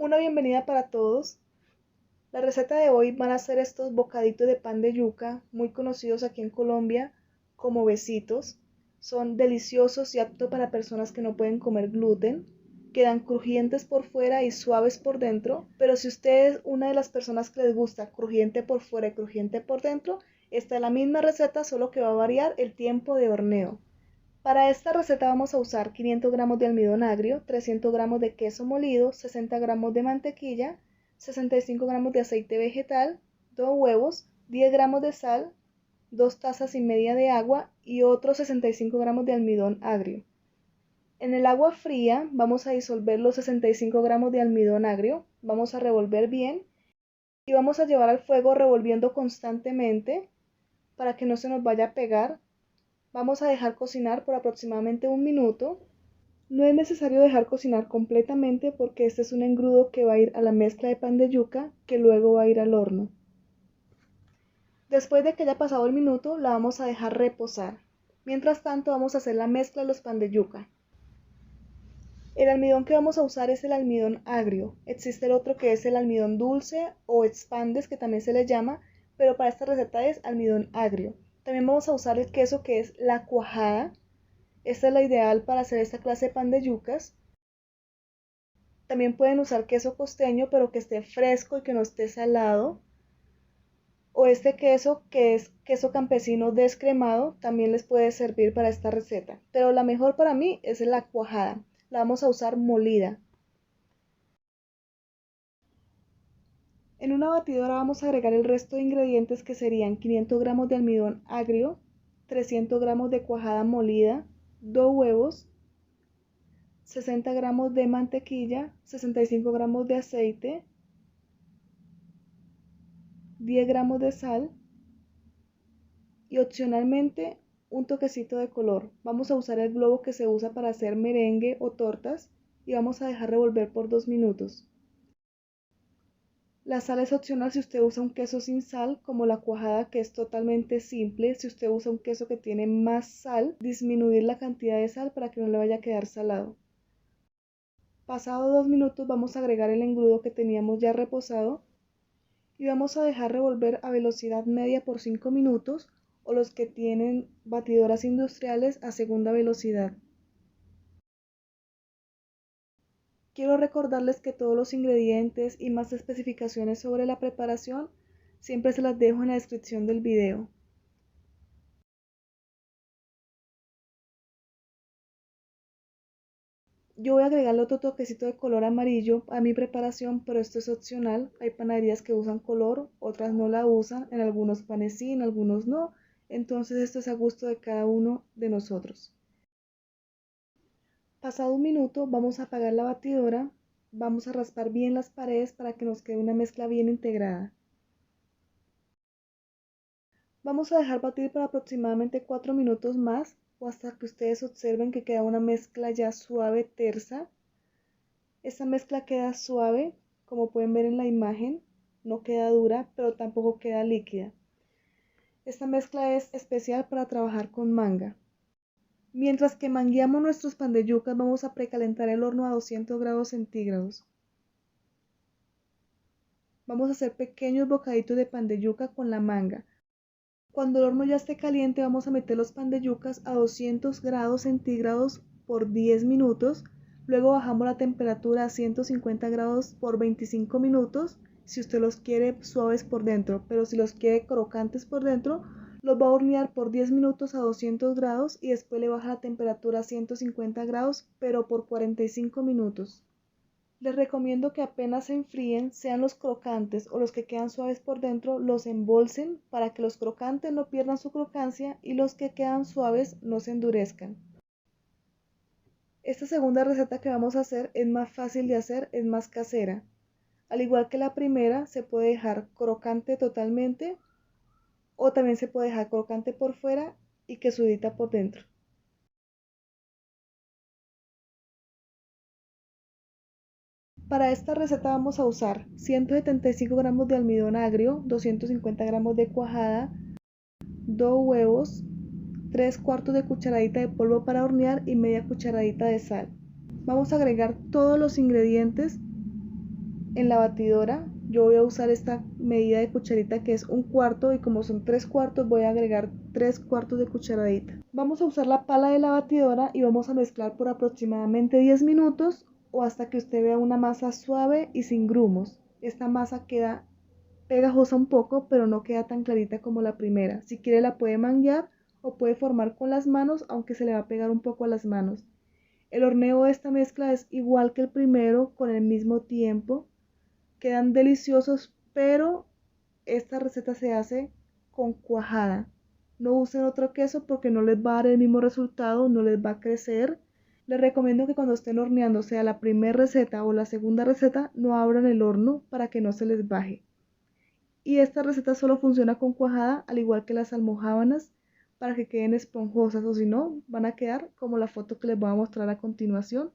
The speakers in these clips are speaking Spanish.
Una bienvenida para todos. La receta de hoy van a ser estos bocaditos de pan de yuca, muy conocidos aquí en Colombia como besitos. Son deliciosos y aptos para personas que no pueden comer gluten. Quedan crujientes por fuera y suaves por dentro, pero si usted es una de las personas que les gusta crujiente por fuera y crujiente por dentro, esta es la misma receta, solo que va a variar el tiempo de horneo. Para esta receta vamos a usar 500 gramos de almidón agrio, 300 gramos de queso molido, 60 gramos de mantequilla, 65 gramos de aceite vegetal, 2 huevos, 10 gramos de sal, 2 tazas y media de agua y otros 65 gramos de almidón agrio. En el agua fría vamos a disolver los 65 gramos de almidón agrio, vamos a revolver bien y vamos a llevar al fuego revolviendo constantemente para que no se nos vaya a pegar. Vamos a dejar cocinar por aproximadamente un minuto. No es necesario dejar cocinar completamente porque este es un engrudo que va a ir a la mezcla de pan de yuca que luego va a ir al horno. Después de que haya pasado el minuto, la vamos a dejar reposar. Mientras tanto, vamos a hacer la mezcla de los pan de yuca. El almidón que vamos a usar es el almidón agrio. Existe el otro que es el almidón dulce o expandes, que también se le llama, pero para esta receta es almidón agrio. También vamos a usar el queso que es la cuajada. Esta es la ideal para hacer esta clase de pan de yucas. También pueden usar queso costeño, pero que esté fresco y que no esté salado. O este queso que es queso campesino descremado, también les puede servir para esta receta. Pero la mejor para mí es la cuajada. La vamos a usar molida. En una batidora vamos a agregar el resto de ingredientes que serían 500 gramos de almidón agrio, 300 gramos de cuajada molida, 2 huevos, 60 gramos de mantequilla, 65 gramos de aceite, 10 gramos de sal y opcionalmente un toquecito de color. Vamos a usar el globo que se usa para hacer merengue o tortas y vamos a dejar revolver por 2 minutos. La sal es opcional si usted usa un queso sin sal, como la cuajada, que es totalmente simple. Si usted usa un queso que tiene más sal, disminuir la cantidad de sal para que no le vaya a quedar salado. Pasado 2 minutos vamos a agregar el engrudo que teníamos ya reposado y vamos a dejar revolver a velocidad media por 5 minutos o los que tienen batidoras industriales a segunda velocidad. Quiero recordarles que todos los ingredientes y más especificaciones sobre la preparación siempre se las dejo en la descripción del video. Yo voy a agregarle otro toquecito de color amarillo a mi preparación, pero esto es opcional. Hay panaderías que usan color, otras no la usan, en algunos panes sí, en algunos no. Entonces esto es a gusto de cada uno de nosotros. Pasado un minuto vamos a apagar la batidora, vamos a raspar bien las paredes para que nos quede una mezcla bien integrada. Vamos a dejar batir por aproximadamente 4 minutos más o hasta que ustedes observen que queda una mezcla ya suave, tersa. Esta mezcla queda suave, como pueden ver en la imagen, no queda dura, pero tampoco queda líquida. Esta mezcla es especial para trabajar con manga. Mientras que mangueamos nuestros pan de yucas, vamos a precalentar el horno a 200 grados centígrados. Vamos a hacer pequeños bocaditos de pan de yuca con la manga. Cuando el horno ya esté caliente, vamos a meter los pan de yucas a 200 grados centígrados por 10 minutos. Luego bajamos la temperatura a 150 grados por 25 minutos. Si usted los quiere suaves por dentro, pero si los quiere crocantes por dentro, los va a hornear por 10 minutos a 200 grados y después le baja la temperatura a 150 grados, pero por 45 minutos. Les recomiendo que apenas se enfríen, sean los crocantes o los que quedan suaves por dentro, los embolsen para que los crocantes no pierdan su crocancia y los que quedan suaves no se endurezcan. Esta segunda receta que vamos a hacer es más fácil de hacer, es más casera. Al igual que la primera, se puede dejar crocante totalmente o también se puede dejar crocante por fuera y quesudita por dentro. Para esta receta vamos a usar 175 gramos de almidón agrio, 250 gramos de cuajada, 2 huevos, 3 cuartos de cucharadita de polvo para hornear y media cucharadita de sal. Vamos a agregar todos los ingredientes en la batidora. Yo voy a usar esta medida de cucharita que es 1/4 y como son 3/4 voy a agregar 3/4 de cucharadita. Vamos a usar la pala de la batidora y vamos a mezclar por aproximadamente 10 minutos o hasta que usted vea una masa suave y sin grumos. Esta masa queda pegajosa un poco, pero no queda tan clarita como la primera. Si quiere la puede manguear o puede formar con las manos, aunque se le va a pegar un poco a las manos. El horneo de esta mezcla es igual que el primero, con el mismo tiempo. Quedan deliciosos, pero esta receta se hace con cuajada. No usen otro queso porque no les va a dar el mismo resultado, no les va a crecer. Les recomiendo que cuando estén horneando, sea la primera receta o la segunda receta, no abran el horno para que no se les baje. Y esta receta solo funciona con cuajada, al igual que las almojábanas, para que queden esponjosas, o si no, van a quedar como la foto que les voy a mostrar a continuación,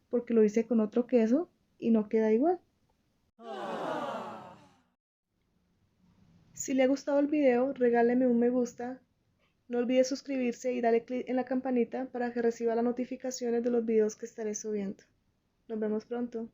porque lo hice con otro queso y no queda igual. Si le ha gustado el video, regáleme un me gusta. No olvide suscribirse y darle clic en la campanita para que reciba las notificaciones de los videos que estaré subiendo. Nos vemos pronto.